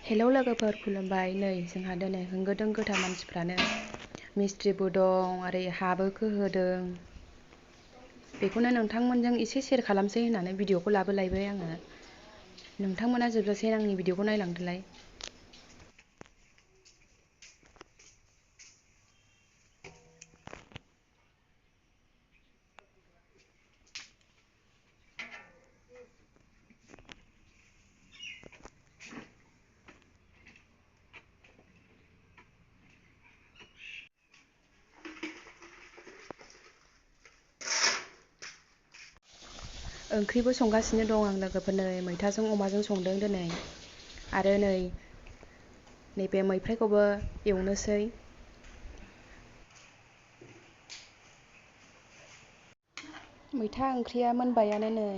Hello लोगोफोर खुलुमबाय। नै जोंहा दिनै होंगो दोंगोथार मानसिफ्रानो मिस्ट्रिबो दं आरो हाबो खोहोदों। बेखौनो नोंथांमोनजों एसे शेयार खालामसै होननानै भिडिअखौ लाबोलायबाय आङो। नोंथांमोना जोबजासे आंनि भिडिअखौ नायलांदोलाय। ओंख्रिबो संगासिनो दं आं लोगोफोर। नै मैथाजों अमाजों संदों दिनै। आरो नैबे मैफ्रायखौबो एवनोसै। मैथा ओंख्रिया मोनबायानो नै।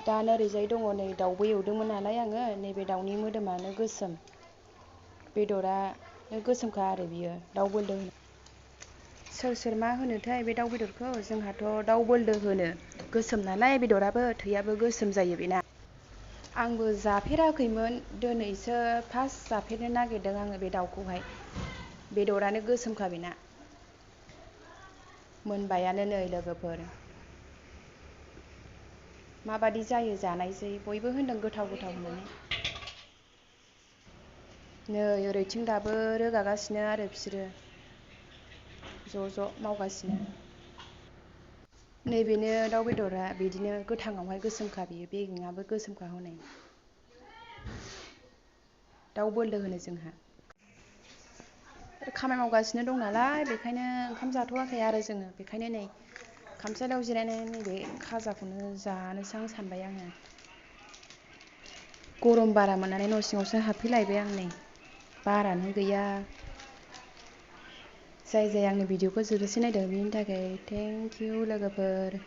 दा ओरैजाय दङ नै दाउबो एवदोंमोन नालाय आङो। नैबे दाउनि मोदोमानो गोसोम, बेदरानो गोसोमखा आरो बियो दाउ बोल्दो होनो। सोर मा होनोथाय बे दाउ बेदरखौ? जोंहाथ' दाउ बोल्दो होनो। गोसोम नालाय बेदराबो, थैयाबो गोसोम जायो बेना। आंबो जाफेराखैमोन, दिनैसो फार्स्ट जाफेरनो नागिरदों आङो बे दाउखौहाय। बेदरानो गोसोमखा बेना। मोनबायानो नै लोगोफोर। माबादि जायो जानायसै। बयबो होनदों गोथाव गोथाव होननानै। नै ओरैथिं दाबो रोगागासिनो आरो बिसोरो ज' मावगासिनो। नैबेनो दाउ बेदरा बिदिनो गोथाङावहाय गोसोमखा, बियो बेगेङाबो गोसोमखा हनै। दाउ बोल्दो होनो जोंहा। खामानि मावगासिनो दं नालाय, बेखायनो ओंखाम जाथ'वाखै आरो जोङो। बेखायनो नै खामसालियाव जिरायनानै नैबे खाजाखौनो जानोसै आं सानबाय आङो। गरम बारा मोननानै न' सिङावसो हाबफैलायबाय आं नै। बारानो गैया। जाय आंनि भिडिअखौ जोबजासे नायदों बिनि थाखाय थेंक इउ लोगोफोर।